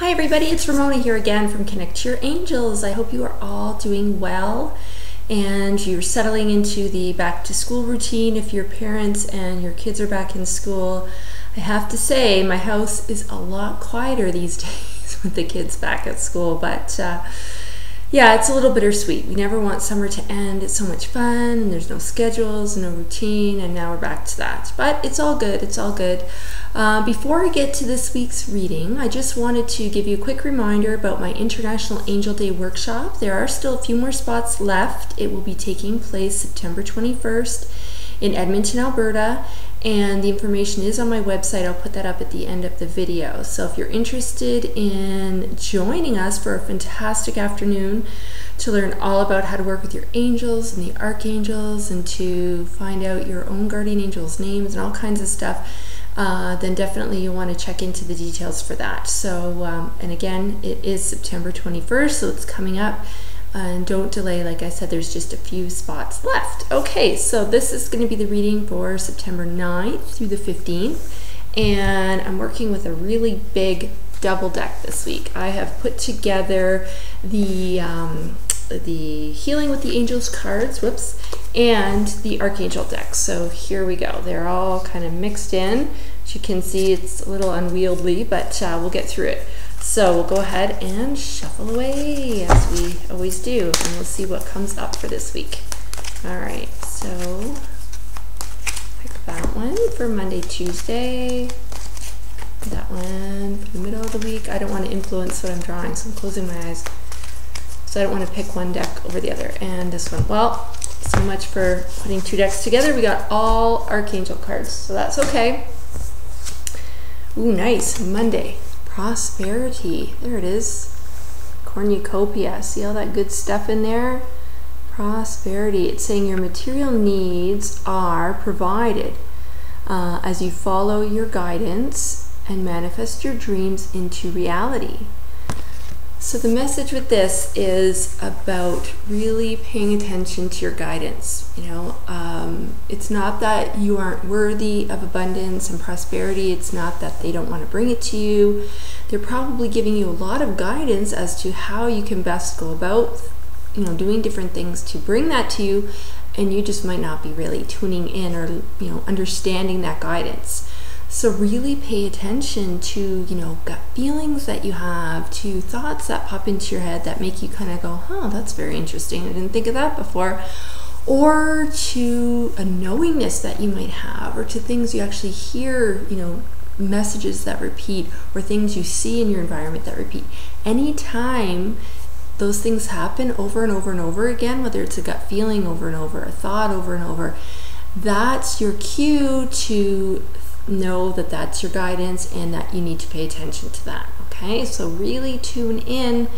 Hi everybody, it's Ramona here again from Connect to Your Angels. I hope you are all doing well and you're settling into the back to school routine. If you're parents and your kids are back in school, I have to say my house is a lot quieter these days with the kids back at school, but yeah, it's a little bittersweet. We never want summer to end. It's so much fun and there's no schedules, no routine, and now we're back to that. But it's all good, it's all good. Before I get to this week's reading, I just wanted to give you a quick reminder about my International Angel Day workshop. There are still a few more spots left. It will be taking place September 21st in Edmonton, Alberta, and the information is on my website. I'll put that up at the end of the video. So if you're interested in joining us for a fantastic afternoon to learn all about how to work with your angels and the archangels and to find out your own guardian angels' names and all kinds of stuff, then definitely you'll want to check into the details for that. So, and again, it is September 21st, so it's coming up. And don't delay, like I said, there's just a few spots left. Okay, so this is going to be the reading for September 9th through the 15th. And I'm working with a really big double deck this week. I have put together the Healing with the Angels cards, and the Archangel deck. So here we go. They're all kind of mixed in. As you can see, it's a little unwieldy, but we'll get through it. So we'll go ahead and shuffle away as we always do, and we'll see what comes up for this week. All right, so pick that one for Monday, Tuesday. That one for the middle of the week. I don't want to influence what I'm drawing, so I'm closing my eyes. So I don't want to pick one deck over the other. And this one, well, so much for putting two decks together. We got all Archangel cards, so that's okay. Ooh, nice, Monday. Prosperity, there it is. Cornucopia, see all that good stuff in there? Prosperity, it's saying your material needs are provided as you follow your guidance and manifest your dreams into reality. So the message with this is about really paying attention to your guidance. You know, it's not that you aren't worthy of abundance and prosperity. It's not that they don't want to bring it to you. They're probably giving you a lot of guidance as to how you can best go about, you know, doing different things to bring that to you, and you just might not be really tuning in or, you know, understanding that guidance. So really pay attention to, you know, gut feelings that you have, to thoughts that pop into your head that make you kind of go, huh, that's very interesting. I didn't think of that before. Or to a knowingness that you might have, or to things you actually hear, you know, messages that repeat, or things you see in your environment that repeat. Anytime those things happen over and over and over again, whether it's a gut feeling over and over, a thought over and over, that's your cue to know that that's your guidance and that you need to pay attention to that. Okay, so really tune in,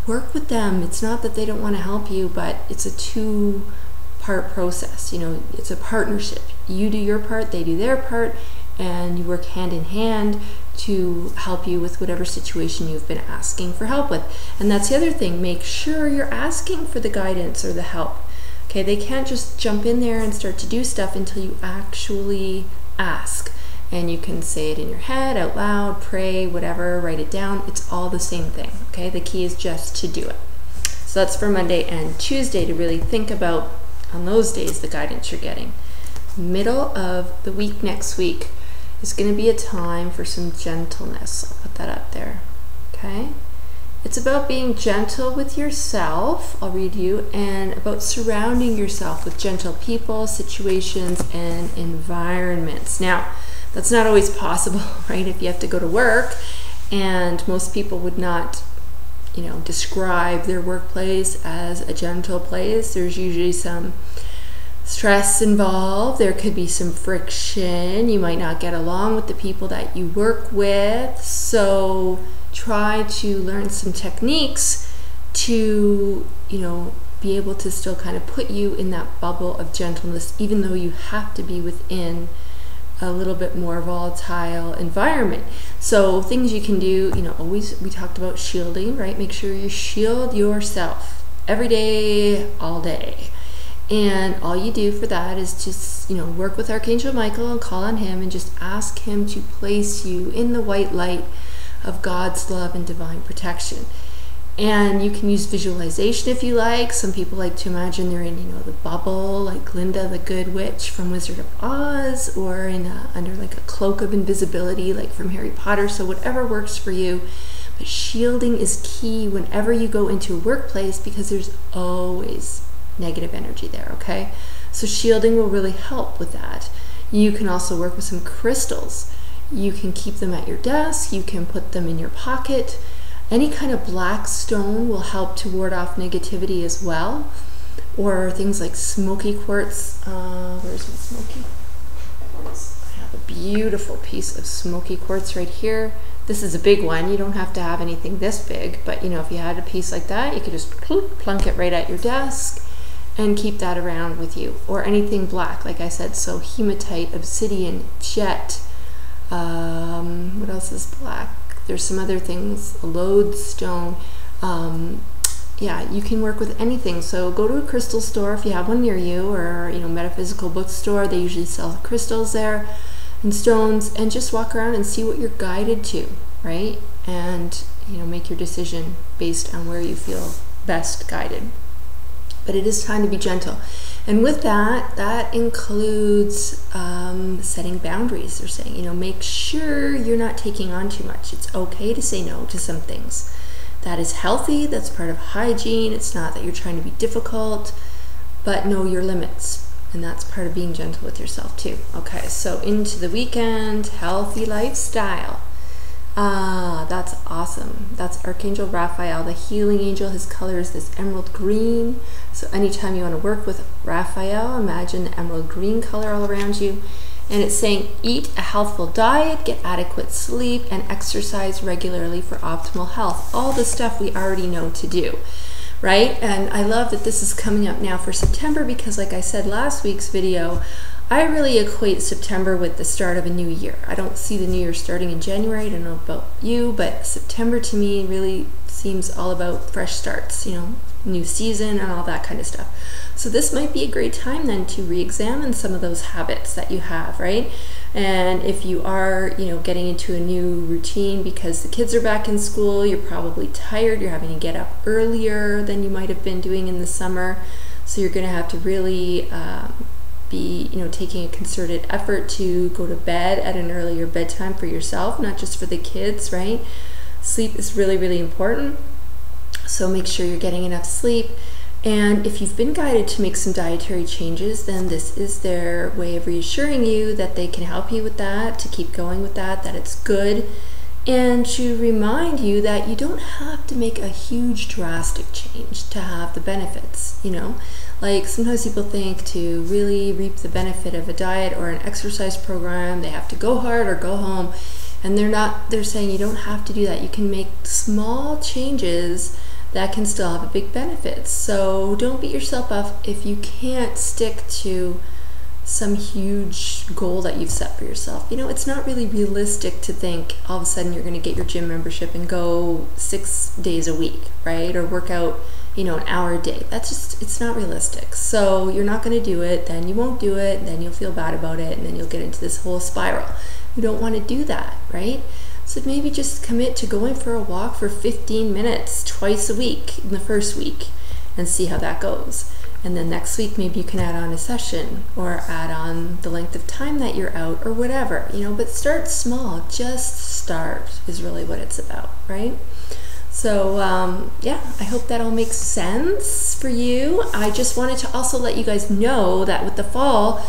work with them. It's not that they don't want to help you, but it's a two-part process. You know, it's a partnership. You do your part, they do their part, and you work hand in hand to help you with whatever situation you've been asking for help with. And that's the other thing, make sure you're asking for the guidance or the help. Okay, they can't just jump in there and start to do stuff until you actually ask. And you can say it in your head, out loud, pray, whatever, write it down. It's all the same thing, okay? The key is just to do it. So that's for Monday and Tuesday, to really think about, on those days, the guidance you're getting. Middle of the week next week is going to be a time for some gentleness. I'll put that up there, okay? It's about being gentle with yourself, I'll read you, and about surrounding yourself with gentle people, situations, and environments. Now, that's not always possible, right? If you have to go to work, and most people would not, you know, describe their workplace as a gentle place. There's usually some stress involved. There could be some friction. You might not get along with the people that you work with. So try to learn some techniques to, you know, be able to still kind of put you in that bubble of gentleness, even though you have to be within a little bit more volatile environment. So things you can do, you know, always, we talked about shielding, right? Make sure you shield yourself every day, all day. And all you do for that is just, you know, work with Archangel Michael and call on him and just ask him to place you in the white light of God's love and divine protection. And you can use visualization if you like. Some people like to imagine they're in, the bubble, like Glinda the Good Witch from Wizard of Oz, or under like a cloak of invisibility, like from Harry Potter. So whatever works for you. But shielding is key whenever you go into a workplace, because there's always negative energy there, okay? So shielding will really help with that. You can also work with some crystals. You can keep them at your desk. You can put them in your pocket. Any kind of black stone will help to ward off negativity as well. Or things like smoky quartz. Where's my smoky quartz? I have a beautiful piece of smoky quartz right here. This is a big one. You don't have to have anything this big, but if you had a piece like that, you could just plunk it right at your desk and keep that around with you. Or anything black, like I said, so hematite, obsidian, jet. What else is black? There's some other things, a lodestone. Yeah, you can work with anything. So go to a crystal store if you have one near you, or metaphysical bookstore. They usually sell crystals there and stones, and just walk around and see what you're guided to, right? And make your decision based on where you feel best guided. But it is time to be gentle. And with that includes setting boundaries. They're saying, make sure you're not taking on too much. It's okay to say no to some things. That is healthy. That's part of hygiene. It's not that you're trying to be difficult, but know your limits. And that's part of being gentle with yourself too. Okay, so into the weekend, healthy lifestyle. That's awesome. That's Archangel Raphael, the healing angel. His color is this emerald green. So anytime you want to work with Raphael, imagine the emerald green color all around you. And it's saying, eat a healthful diet, get adequate sleep, and exercise regularly for optimal health. All the stuff we already know to do, right? And I love that this is coming up now for September, because like I said last week's video, I really equate September with the start of a new year. I don't see the new year starting in January. I don't know about you, but September to me really seems all about fresh starts, new season and all that kind of stuff. So this might be a great time then to re-examine some of those habits that you have, right? And if you are, getting into a new routine because the kids are back in school, you're probably tired, you're having to get up earlier than you might have been doing in the summer. So you're going to have to really be taking a concerted effort to go to bed at an earlier bedtime for yourself, not just for the kids, right? Sleep is really, really important. So make sure you're getting enough sleep. And if you've been guided to make some dietary changes, then this is their way of reassuring you that they can help you with that, to keep going with that it's good, and to remind you that you don't have to make a huge drastic change to have the benefits, Like sometimes people think to really reap the benefit of a diet or an exercise program, they have to go hard or go home. And they're saying you don't have to do that. You can make small changes that can still have a big benefit. So don't beat yourself up if you can't stick to some huge goal that you've set for yourself. It's not really realistic to think all of a sudden you're going to get your gym membership and go 6 days a week, right? Or work out, an hour a day. It's not realistic. So you're not going to do it, then you won't do it, then you'll feel bad about it, and then you'll get into this whole spiral. You don't want to do that, right? So maybe just commit to going for a walk for 15 minutes twice a week in the first week and see how that goes. And then next week, maybe you can add on a session or add on the length of time that you're out or whatever, but start small. Just start is really what it's about, right? So yeah, I hope that all makes sense for you. I just wanted to also let you guys know that with the fall,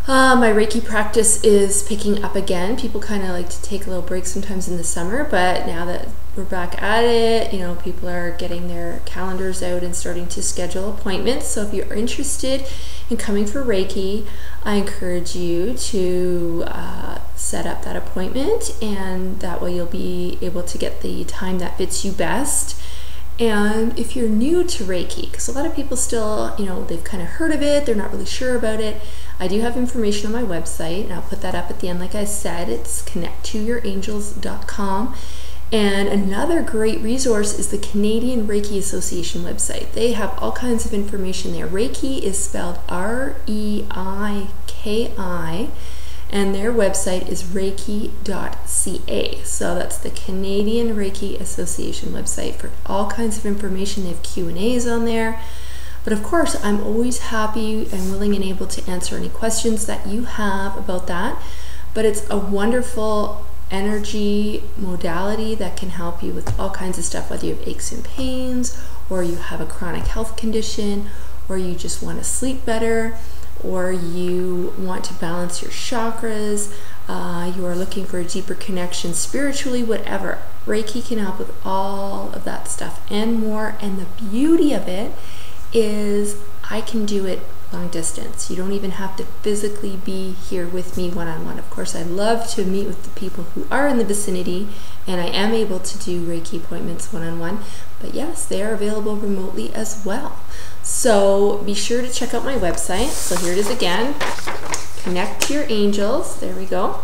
my Reiki practice is picking up again. People kind of like to take a little break sometimes in the summer, but now that we're back at it, people are getting their calendars out and starting to schedule appointments. So if you're interested in coming for Reiki, I encourage you to set up that appointment, and that way you'll be able to get the time that fits you best. And if you're new to Reiki, because a lot of people still, they've kind of heard of it, they're not really sure about it, I do have information on my website, and I'll put that up at the end. Like I said, it's connecttoyourangels.com. And another great resource is the Canadian Reiki Association website. They have all kinds of information there. Reiki is spelled R-E-I-K-I, and their website is reiki.ca. So that's the Canadian Reiki Association website for all kinds of information. They have Q&As on there. But of course, I'm always happy and willing and able to answer any questions that you have about that. But it's a wonderful energy modality that can help you with all kinds of stuff, whether you have aches and pains, or you have a chronic health condition, or you just want to sleep better, or you want to balance your chakras, you are looking for a deeper connection spiritually, whatever. Reiki can help with all of that stuff and more. And the beauty of it is I can do it long distance. You don't even have to physically be here with me one-on-one. Of course, I love to meet with the people who are in the vicinity, and I am able to do Reiki appointments one-on-one. But yes, they are available remotely as well. So be sure to check out my website. So here it is again. Connect to Your Angels. There we go.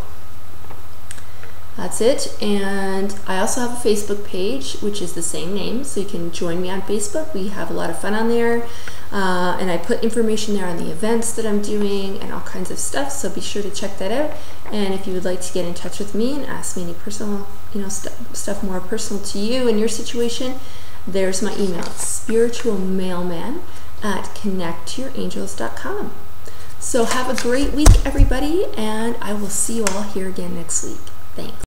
That's it. And I also have a Facebook page, which is the same name. So you can join me on Facebook. We have a lot of fun on there. And I put information there on the events that I'm doing and all kinds of stuff. So be sure to check that out. And if you would like to get in touch with me and ask me any personal, stuff more personal to you and your situation, there's my email, spiritualmailman@connecttoyourangels.com. So have a great week, everybody, and I will see you all here again next week. Thanks.